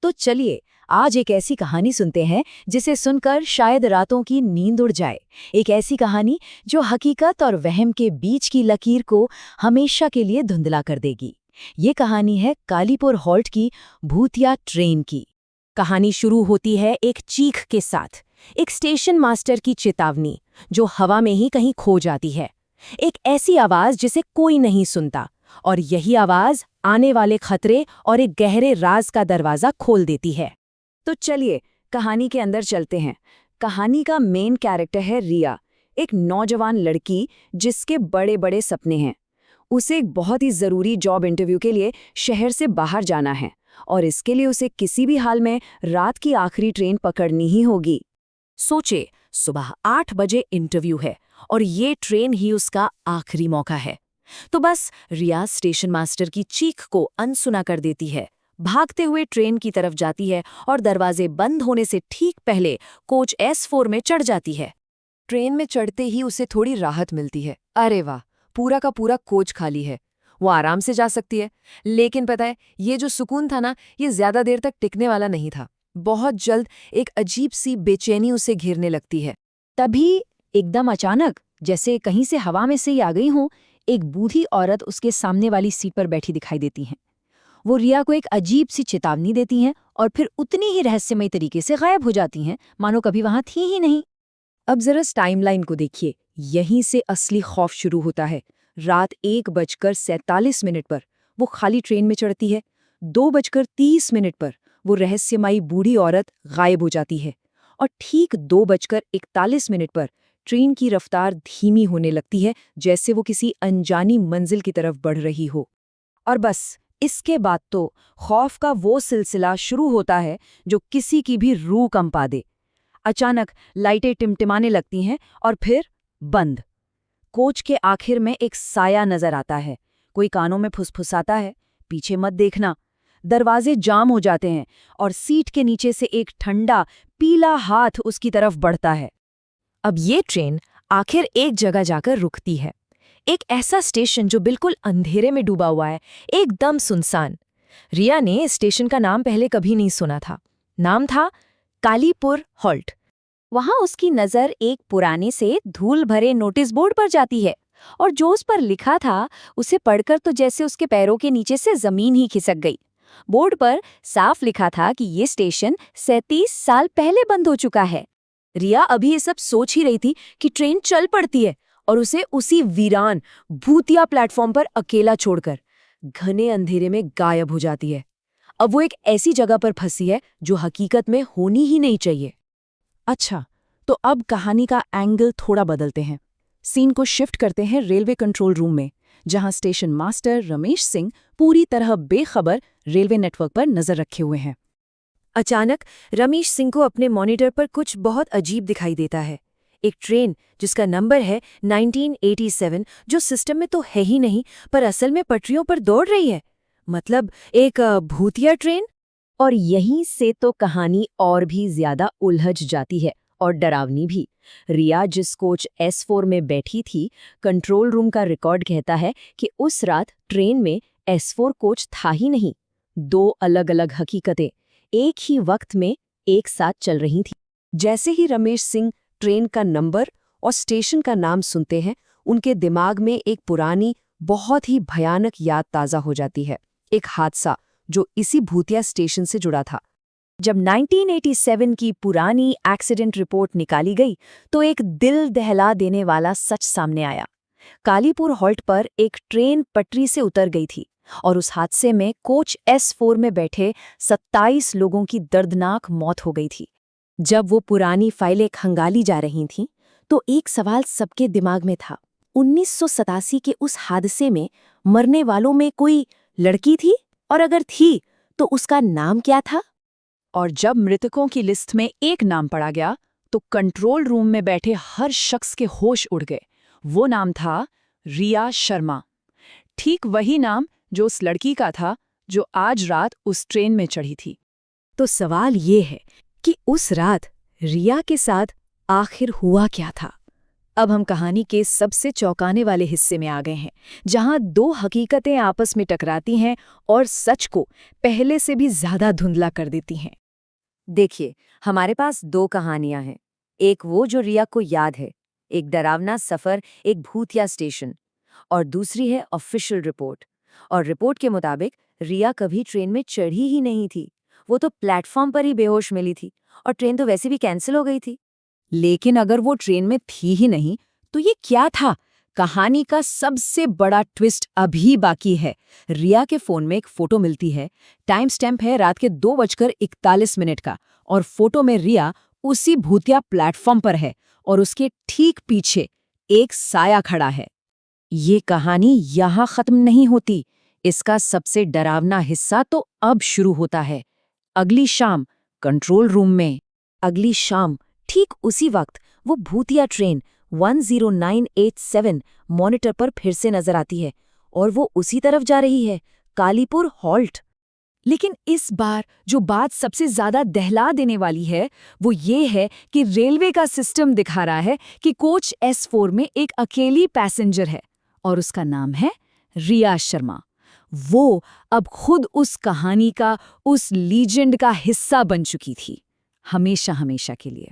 तो चलिए आज एक ऐसी कहानी सुनते हैं जिसे सुनकर शायद रातों की नींद उड़ जाए। एक ऐसी कहानी जो हकीकत और वहम के बीच की लकीर को हमेशा के लिए धुंधला कर देगी। ये कहानी है कालीपुर हॉल्ट की भूतिया ट्रेन की। कहानी शुरू होती है एक चीख के साथ, एक स्टेशन मास्टर की चेतावनी जो हवा में ही कहीं खो जाती है। एक ऐसी आवाज जिसे कोई नहीं सुनता, और यही आवाज आने वाले खतरे और एक गहरे राज का दरवाजा खोल देती है। तो चलिए कहानी के अंदर चलते हैं। कहानी का मेन कैरेक्टर है रिया, एक नौजवान लड़की जिसके बड़े बड़े सपने हैं। उसे एक बहुत ही ज़रूरी जॉब इंटरव्यू के लिए शहर से बाहर जाना है, और इसके लिए उसे किसी भी हाल में रात की आखिरी ट्रेन पकड़नी ही होगी। सोचे, सुबह 8 बजे इंटरव्यू है और ये ट्रेन ही उसका आखिरी मौका है। तो बस रिया स्टेशन मास्टर की चीख को अनसुना कर देती है, भागते हुए ट्रेन की तरफ जाती है और दरवाजे बंद होने से ठीक पहले कोच S4 में चढ़ जाती है। ट्रेन में चढ़ते ही उसे थोड़ी राहत मिलती है। अरे वाह, पूरा का पूरा कोच खाली है, वो आराम से जा सकती है। लेकिन पता है, ये जो सुकून था ना, ये ज्यादा देर तक टिकने वाला नहीं था। बहुत जल्द एक अजीब सी बेचैनी उसे घेरने लगती है। तभी एकदम अचानक, जैसे कहीं से हवा में से ही आ गई हों, एक बूढ़ी औरत उसके सामने वाली सीट पर बैठी दिखाई देती हैं। वो रिया को एक अजीब सी चेतावनी देती हैं और फिर उतनी ही रहस्यमयी तरीके से गायब हो जाती हैं, मानो कभी वहां थी ही नहीं। अब जरा टाइमलाइन को देखिए, यहीं से असली खौफ शुरू होता है। रात 1:47 पर वो खाली ट्रेन में चढ़ती है। 2:30 पर वो रहस्यमयी बूढ़ी औरत गायब हो जाती है, और ठीक 2:41 पर ट्रेन की रफ्तार धीमी होने लगती है, जैसे वो किसी अनजानी मंजिल की तरफ बढ़ रही हो। और बस इसके बाद तो खौफ का वो सिलसिला शुरू होता है जो किसी की भी रूह कंपा दे। अचानक लाइटें टिमटिमाने लगती हैं और फिर बंद। कोच के आखिर में एक साया नजर आता है। कोई कानों में फुसफुसाता है, पीछे मत देखना। दरवाजे जाम हो जाते हैं और सीट के नीचे से एक ठंडा पीला हाथ उसकी तरफ बढ़ता है। अब ये ट्रेन आखिर एक जगह जाकर रुकती है, एक ऐसा स्टेशन जो बिल्कुल अंधेरे में डूबा हुआ है, एकदम सुनसान। रिया ने इस स्टेशन का नाम पहले कभी नहीं सुना था। नाम था कालीपुर हॉल्ट। वहां उसकी नजर एक पुराने से धूल भरे नोटिस बोर्ड पर जाती है, और जो उस पर लिखा था उसे पढ़कर तो जैसे उसके पैरों के नीचे से जमीन ही खिसक गई। बोर्ड पर साफ लिखा था कि ये स्टेशन 37 साल पहले बंद हो चुका है। रिया अभी ये सब सोच ही रही थी कि ट्रेन चल पड़ती है और उसे उसी वीरान भूतिया प्लेटफॉर्म पर अकेला छोड़कर घने अंधेरे में गायब हो जाती है। अब वो एक ऐसी जगह पर फंसी है जो हकीकत में होनी ही नहीं चाहिए। अच्छा, तो अब कहानी का एंगल थोड़ा बदलते हैं। सीन को शिफ्ट करते हैं रेलवे कंट्रोल रूम में, जहां स्टेशन मास्टर रमेश सिंह पूरी तरह बेखबर रेलवे नेटवर्क पर नजर रखे हुए हैं। अचानक रमेश सिंह को अपने मॉनिटर पर कुछ बहुत अजीब दिखाई देता है। एक ट्रेन जिसका नंबर है 1987, जो सिस्टम में तो है ही नहीं, पर असल में पटरियों पर दौड़ रही है। मतलब एक भूतिया ट्रेन। और यहीं से तो कहानी और भी ज्यादा उलझ जाती है, और डरावनी भी। रिया जिस कोच S4 में बैठी थी, कंट्रोल रूम का रिकॉर्ड कहता है कि उस रात ट्रेन में S4 कोच था ही नहीं। 2 अलग अलग हकीकतें एक ही वक्त में एक साथ चल रही थी। जैसे ही रमेश सिंह ट्रेन का नंबर और स्टेशन का नाम सुनते हैं, उनके दिमाग में एक पुरानी, बहुत ही भयानक याद ताज़ा हो जाती है। एक हादसा जो इसी भूतिया स्टेशन से जुड़ा था। जब 1987 की पुरानी एक्सीडेंट रिपोर्ट निकाली गई, तो एक दिल दहला देने वाला सच सामने आया। कालीपुर हॉल्ट पर एक ट्रेन पटरी से उतर गई थी, और उस हादसे में कोच S4 में बैठे 27 लोगों की दर्दनाक मौत हो गई थी। जब वो पुरानी फाइलें खंगाली जा रही थीं, तो एक सवाल सबके दिमाग में था। 1987 के उस हादसे में मरने वालों में कोई लड़की थी, और अगर थी तो उसका नाम क्या था? और जब मृतकों की लिस्ट में एक नाम पड़ा गया, तो कंट्रोल रूम में बैठे हर शख्स के होश उड़ गए। वो नाम था रिया शर्मा। ठीक वही नाम जो उस लड़की का था जो आज रात उस ट्रेन में चढ़ी थी। तो सवाल ये है कि उस रात रिया के साथ आखिर हुआ क्या था? अब हम कहानी के सबसे चौंकाने वाले हिस्से में आ गए हैं, जहां दो हकीकतें आपस में टकराती हैं और सच को पहले से भी ज्यादा धुंधला कर देती हैं। देखिए, हमारे पास दो कहानियां हैं। एक वो जो रिया को याद है, एक डरावना सफर एक भूतिया स्टेशन, और दूसरी है ऑफिशियल रिपोर्ट। और रिपोर्ट के मुताबिक रिया कभी ट्रेन में चढ़ी ही नहीं थी। वो तो प्लेटफॉर्म पर ही बेहोश मिली थी, और ट्रेन तो वैसे भी कैंसिल हो गई थी। लेकिन अगर वो ट्रेन में थी ही नहीं, तो ये क्या था? कहानी का सबसे बड़ा ट्विस्ट अभी बाकी है। रिया के फोन में एक फोटो मिलती है। टाइम स्टैम्प है रात के 2:41 का, और फोटो में रिया उसी भूतिया प्लेटफॉर्म पर है, और उसके ठीक पीछे एक साया खड़ा है। ये कहानी यहाँ खत्म नहीं होती। इसका सबसे डरावना हिस्सा तो अब शुरू होता है। अगली शाम कंट्रोल रूम में। अगली शाम ठीक उसी वक्त वो भूतिया ट्रेन 10987 मॉनिटर पर फिर से नजर आती है, और वो उसी तरफ जा रही है, कालीपुर हॉल्ट। लेकिन इस बार जो बात सबसे ज्यादा दहला देने वाली है, वो ये है कि रेलवे का सिस्टम दिखा रहा है कि कोच S4 में एक अकेली पैसेंजर है, और उसका नाम है रिया शर्मा। वो अब खुद उस कहानी का, उस लीजेंड का हिस्सा बन चुकी थी, हमेशा हमेशा के लिए।